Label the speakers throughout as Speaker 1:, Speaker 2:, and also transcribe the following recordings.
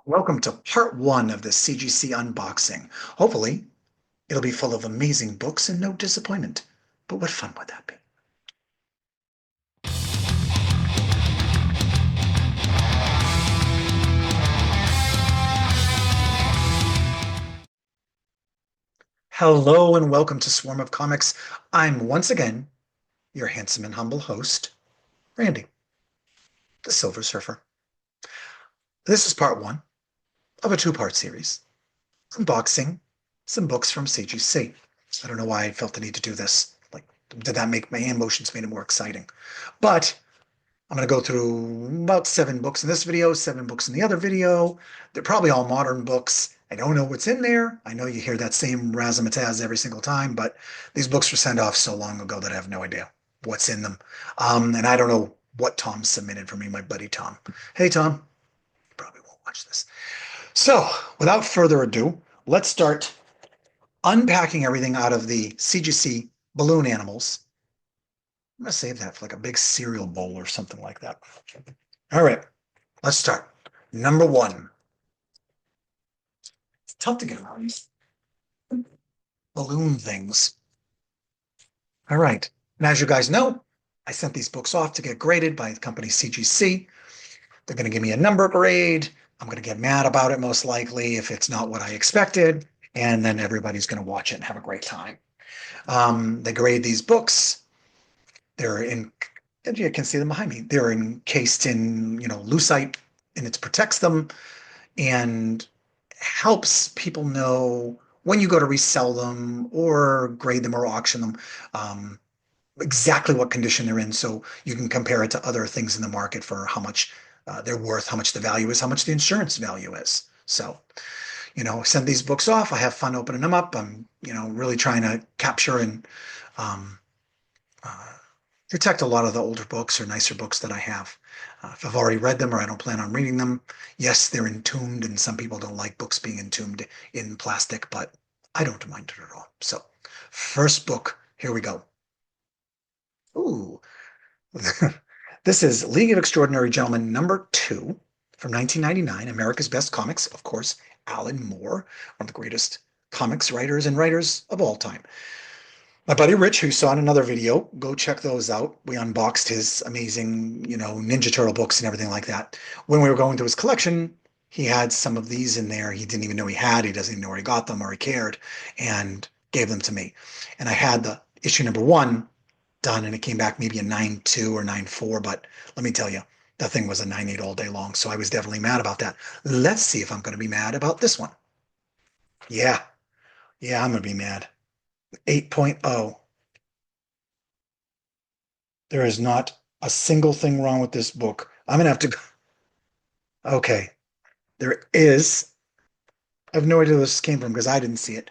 Speaker 1: Welcome to part one of the CGC unboxing. Hopefully, it'll be full of amazing books and no disappointment. But what fun would that be? Hello and welcome to Swarm of Comics. I'm once again your handsome and humble host, Randy, the Silver Surfer. This is part one of a two-part series, unboxing some books from CGC. I don't know why I felt the need to do this. Like, did that make my emotions made it more exciting? But I'm going to go through about 7 books in this video, 7 books in the other video. They're probably all modern books. I don't know what's in there. I know you hear that same razzmatazz every single time, but these books were sent off so long ago that I have no idea what's in them. And I don't know what Tom submitted for me, my buddy Tom. Hey, Tom. You probably won't watch this. So, without further ado, let's start unpacking everything out of the CGC balloon animals. I'm going to save that for like a big cereal bowl or something like that. All right, let's start. Number one. It's tough to get around these balloon things. All right. And as you guys know, I sent these books off to get graded by the company CGC. They're going to give me a number grade. I'm going to get mad about it most likely if it's not what I expected. And then everybody's going to watch it and have a great time. They grade these books. They're in, you can see them behind me. They're encased in, lucite, and it protects them and helps people know when you go to resell them or grade them or auction them, exactly what condition they're in. So you can compare it to other things in the market for how much they're worth, how much the value is, how much the insurance value is. So, send these books off. I have fun opening them up. I'm, really trying to capture and um, uh, protect a lot of the older books or nicer books that I have. If I've already read them or I don't plan on reading them, yes, they're entombed, and some people don't like books being entombed in plastic, but I don't mind it at all. So, first book, here we go. Ooh, this is League of Extraordinary Gentlemen number 2 from 1999, America's Best Comics, of course, Alan Moore, one of the greatest comics writers and writers of all time. My buddy Rich, who saw in another video, go check those out. We unboxed his amazing, Ninja Turtle books and everything like that. When we were going through his collection, he had some of these in there. He didn't even know he had. He doesn't even know where he got them or he cared, and gave them to me. And I had the issue number 1 done, and it came back maybe a 9.2 or 9.4. But let me tell you, that thing was a 9.8 all day long. So I was definitely mad about that. Let's see if I'm going to be mad about this one. Yeah, yeah, I'm going to be mad. 8.0. There is not a single thing wrong with this book. I'm going to have to. Okay. There is. I have no idea where this came from because I didn't see it.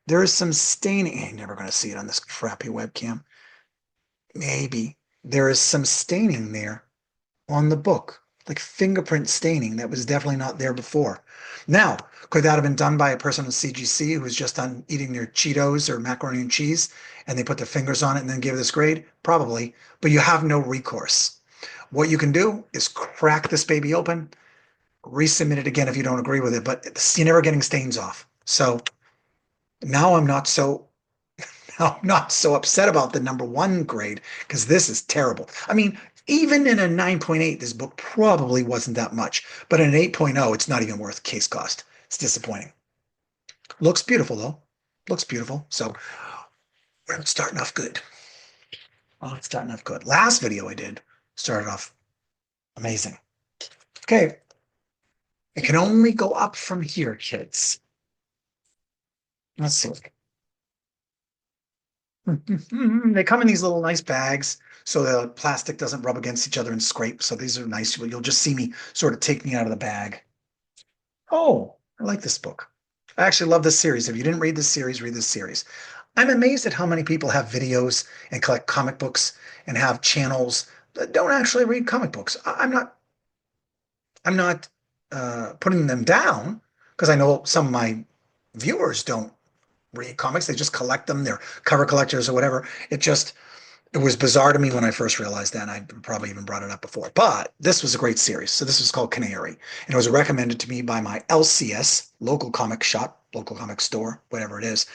Speaker 1: There is some staining. I'm never going to see it on this crappy webcam. Maybe. There is some staining there on the book, like fingerprint staining that was definitely not there before. Now, could that have been done by a person in CGC who was just done eating their Cheetos or macaroni and cheese and they put their fingers on it and then give this grade? Probably, but you have no recourse. What you can do is crack this baby open, resubmit it again if you don't agree with it, but you're never getting stains off. So now I'm not so I'm not so upset about the number 1 grade because this is terrible. I mean, even in a 9.8, this book probably wasn't that much, but in an 8.0, it's not even worth case cost. It's disappointing. Looks beautiful though. Looks beautiful. So we're starting off good. Oh, it's starting off good. Last video I did started off amazing. Okay. It can only go up from here, kids. Let's see. They come in these little nice bags so the plastic doesn't rub against each other and scrape. So these are nice. You'll just see me sort of take me out of the bag. Oh, I like this book. I actually love this series. If you didn't read this series, read this series. I'm amazed at how many people have videos and collect comic books and have channels that don't actually read comic books. I'm not putting them down because I know some of my viewers don't read comics. They just collect them. They're cover collectors or whatever. It just It was bizarre to me when I first realized that, and I probably even brought it up before. But this was a great series. So this was called Canary, and it was recommended to me by my LCS, local comic shop, local comic store, whatever it is.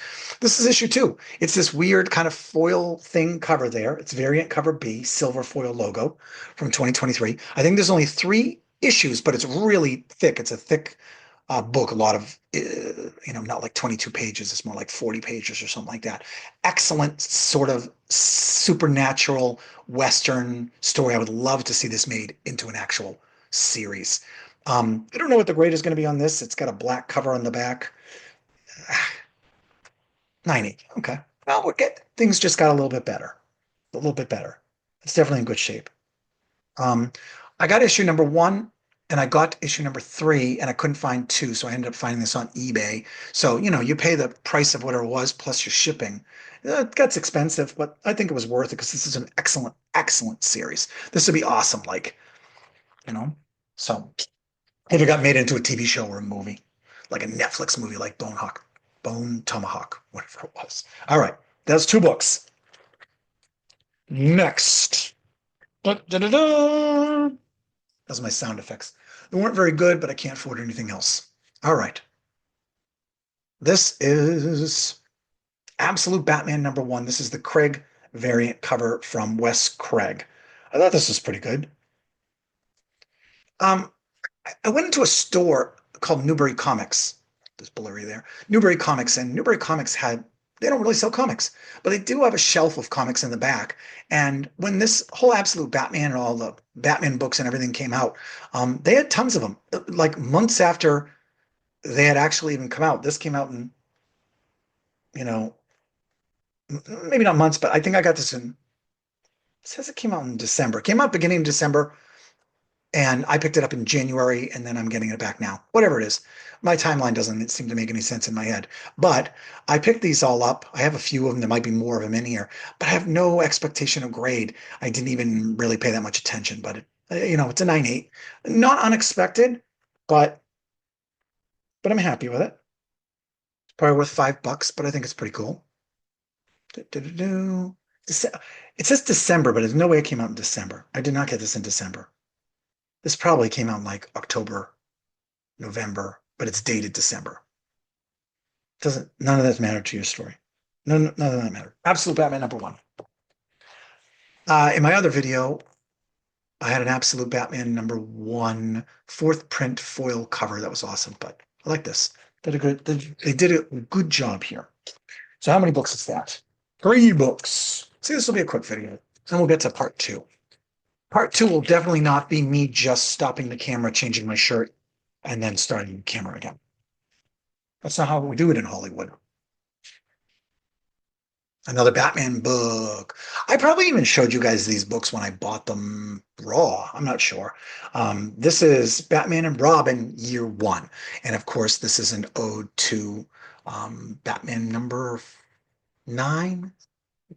Speaker 1: This is issue 2. It's this weird kind of foil thing cover there. It's variant cover B, silver foil logo from 2023. I think there's only 3 issues, but it's really thick. It's a thick book, a lot of, not like 22 pages. It's more like 40 pages or something like that. Excellent sort of supernatural Western story. I would love to see this made into an actual series. I don't know what the grade is going to be on this. It's got a black cover on the back. 90. Okay. Well, things just got a little bit better. A little bit better. It's definitely in good shape. Um, I got issue number 1 and I got issue number 3 and I couldn't find 2. So I ended up finding this on eBay. So, you pay the price of whatever it was plus your shipping. It gets expensive, but I think it was worth it because this is an excellent, excellent series. This would be awesome. You know, so if it got made into a TV show or a movie, like a Netflix movie like Bone Tomahawk, whatever it was. All right. That's 2 books. Next. Da, da, da, da. Those are my sound effects. They weren't very good, but I can't afford anything else. All right. This is Absolute Batman number 1. This is the Craig variant cover from Wes Craig. I thought this was pretty good. Um, I went into a store called Newbury Comics. There's blurry there. Newbury Comics, and Newbury Comics they don't really sell comics, but they do have a shelf of comics in the back. And when this whole Absolute Batman and all the Batman books and everything came out, they had tons of them. Like months after they had actually even come out. This came out in, you know, maybe not months, but I think I got this it says it came out in December. It came out beginning of December, and I picked it up in January, and then I'm getting it back now. Whatever it is. My timeline doesn't seem to make any sense in my head. But I picked these all up. I have a few of them. There might be more of them in here, but I have no expectation of grade. I didn't even really pay that much attention, but it's a 9.8. Not unexpected, but I'm happy with it. It's probably worth $5, but I think it's pretty cool. It says December, but there's no way it came out in December. I did not get this in December. This probably came out in like October, November, but it's dated December. None of that mattered to your story. None of that mattered. Absolute Batman number 1. In my other video, I had an Absolute Batman number 1 4th print foil cover. That was awesome, but I like this. They did a good job here. So how many books is that? 3 books. See, this will be a quick video. Then we'll get to part 2. Part 2 will definitely not be me just stopping the camera, changing my shirt, and then starting the camera again. That's not how we do it in Hollywood. Another Batman book. I probably even showed you guys these books when I bought them raw. I'm not sure. This is Batman and Robin Year 1. And of course, this is an ode to Batman number 9,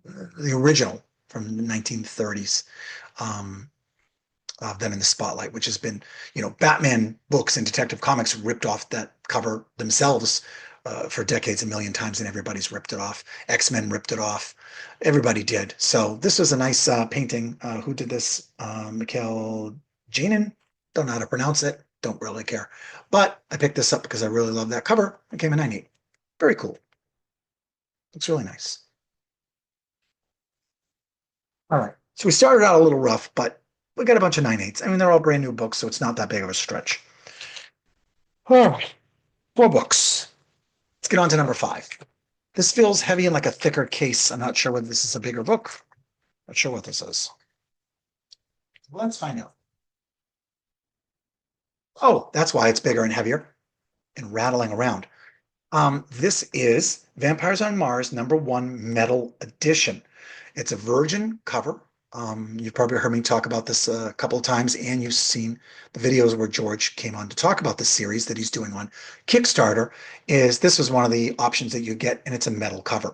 Speaker 1: the original from the 1930s. Of them in the spotlight, which has been, Batman books and Detective Comics ripped off that cover themselves for decades, a million times, and everybody's ripped it off. X-Men ripped it off. Everybody did. So this was a nice painting. Who did this? Mikhail Janin. Don't know how to pronounce it. Don't really care. But I picked this up because I really love that cover. It came in 9.8. Very cool. Looks really nice. All right. So we started out a little rough, but we got a bunch of 9.8s. I mean, they're all brand new books, so it's not that big of a stretch. All right. 4 books. Let's get on to number 5. This feels heavy in like a thicker case. I'm not sure whether this is a bigger book. Not sure what this is. Let's find out. Oh, that's why it's bigger and heavier and rattling around. This is Vampires on Mars number 1 metal edition. It's a virgin cover. You've probably heard me talk about this a couple of times, and you've seen the videos where George came on to talk about the series that he's doing on Kickstarter. This was one of the options that you get, and it's a metal cover.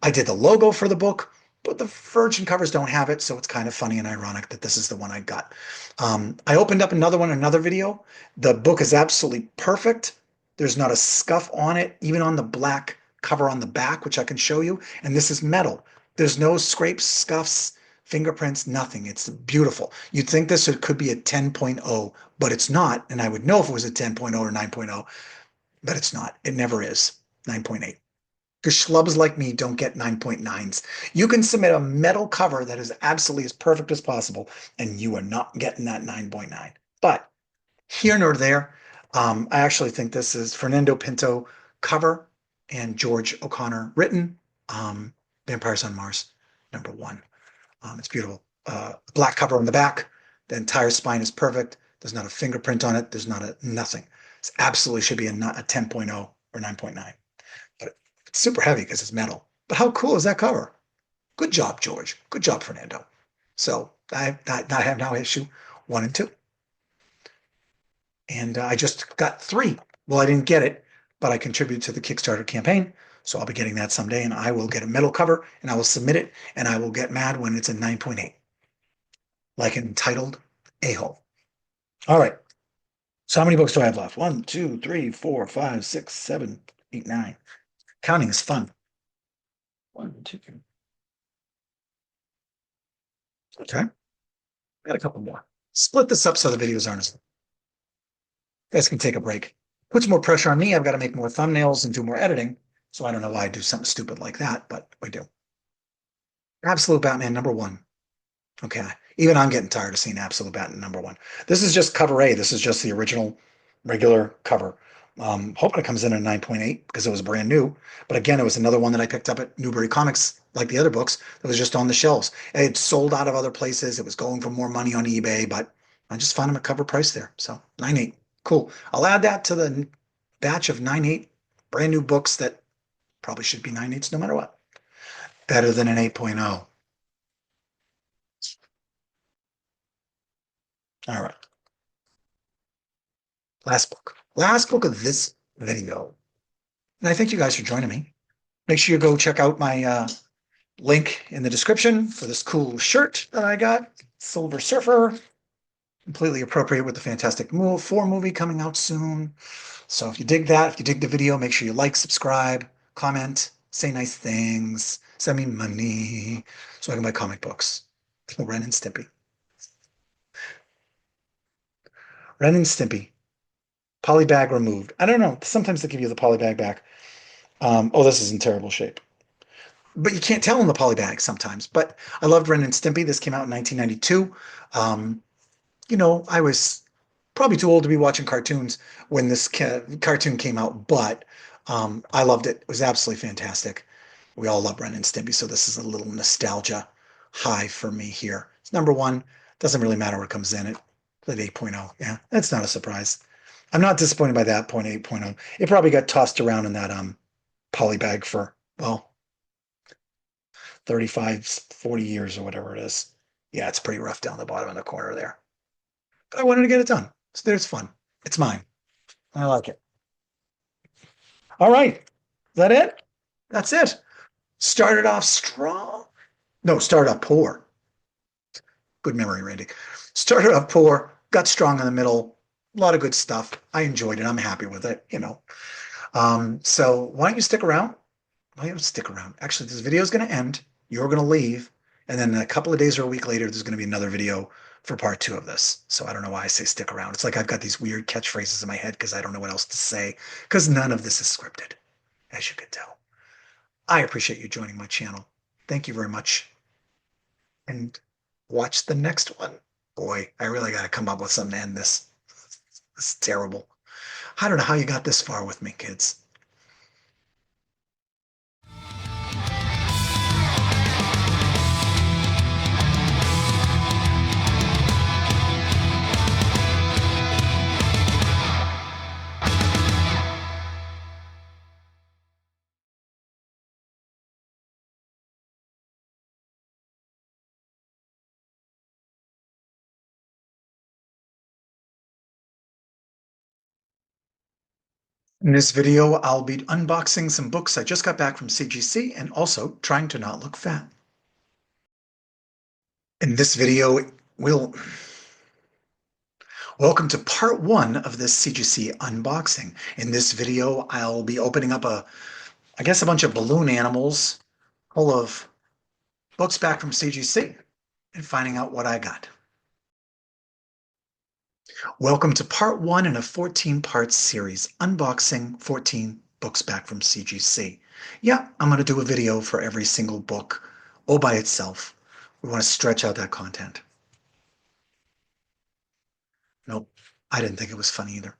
Speaker 1: I did the logo for the book, but the virgin covers don't have it, so it's kind of funny and ironic that this is the one I got. I opened up another video. The book is absolutely perfect. There's not a scuff on it, even on the black cover on the back, which I can show you, and this is metal. There's no scrapes, scuffs, fingerprints, nothing. It's beautiful. You'd think this could be a 10.0, but it's not. And I would know if it was a 10.0 or 9.0, but it's not. It never is 9.8. Because schlubs like me don't get 9.9s. You can submit a metal cover that is absolutely as perfect as possible, and you are not getting that 9.9. But here nor there, I actually think this is Fernando Pinto cover and George O'Connor written. Vampires on Mars, #1. It's beautiful. Black cover on the back. The entire spine is perfect. There's not a fingerprint on it. There's not a nothing. It absolutely should be a 10.0 or 9.9. But it's super heavy because it's metal. But how cool is that cover? Good job, George. Good job, Fernando. So I have now issue 1 and 2. And I just got 3. Well, I didn't get it, but I contributed to the Kickstarter campaign. So I'll be getting that someday, and I will get a metal cover, and I will submit it, and I will get mad when it's a 9.8, like entitled A-hole. All right. So how many books do I have left? 1, 2, 3, 4, 5, 6, 7, 8, 9. Counting is fun. 1, 2, 3. Okay. Got a couple more. Split this up so the videos aren't as. You guys can take a break. Puts more pressure on me. I've got to make more thumbnails and do more editing. So I don't know why I do something stupid like that, but we do. Absolute Batman #1. Okay. Even I'm getting tired of seeing Absolute Batman #1. This is just cover A. This is just the original regular cover. Hoping it comes in at 9.8 because it was brand new. But again, it was another one that I picked up at Newbury Comics, like the other books, that was just on the shelves. It sold out of other places. It was going for more money on eBay, but I just found them at cover price there. So 9.8. Cool. I'll add that to the batch of 9.8 brand new books that probably should be 9.8s no matter what. Better than an 8.0. All right. Last book. Last book of this video. And I thank you guys for joining me. Make sure you go check out my link in the description for this cool shirt that I got. Silver Surfer. Completely appropriate with the Fantastic Four movie coming out soon. So if you dig that, if you dig the video, make sure you like, subscribe, comment, say nice things, send me money so I can buy comic books. Ren and Stimpy. Ren and Stimpy. Polybag removed. I don't know. Sometimes they give you the polybag back. Oh, this is in terrible shape. But you can't tell in the polybag sometimes. But I loved Ren and Stimpy. This came out in 1992. I was probably too old to be watching cartoons when this cartoon came out, but I loved it. It was absolutely fantastic. We all love Ren and Stimpy, so this is a little nostalgia high for me here. It's #1. Doesn't really matter what comes in it. At 8.0. Yeah, that's not a surprise. I'm not disappointed by that 8.0. It probably got tossed around in that poly bag for, well, 35, 40 years or whatever it is. Yeah, it's pretty rough down the bottom in the corner there. But I wanted to get it done. So there's fun. It's mine. I like it. All right. Is that it? That's it. Started off strong. No, started off poor. Good memory, Randy. Started off poor, got strong in the middle. A lot of good stuff. I enjoyed it. I'm happy with it. So why don't you stick around? Why don't you stick around? Actually, this video is going to end. You're going to leave. And then a couple of days or a week later, there's going to be another video for part 2 of this. So I don't know why I say stick around. It's like I've got these weird catchphrases in my head because I don't know what else to say because none of this is scripted, as you can tell. I appreciate you joining my channel. Thank you very much. And watch the next one. Boy, I really got to come up with something to end this. This is terrible. I don't know how you got this far with me, kids. In this video, I'll be unboxing some books I just got back from CGC and also trying to not look fat. In this video, welcome to part 1 of this CGC unboxing. In this video, I'll be opening up I guess a bunch of balloon animals full of books back from CGC and finding out what I got. Welcome to part 1 in a 14-part series, unboxing 14 books back from CGC. Yeah, I'm going to do a video for every single book all by itself. We want to stretch out that content. Nope, I didn't think it was funny either.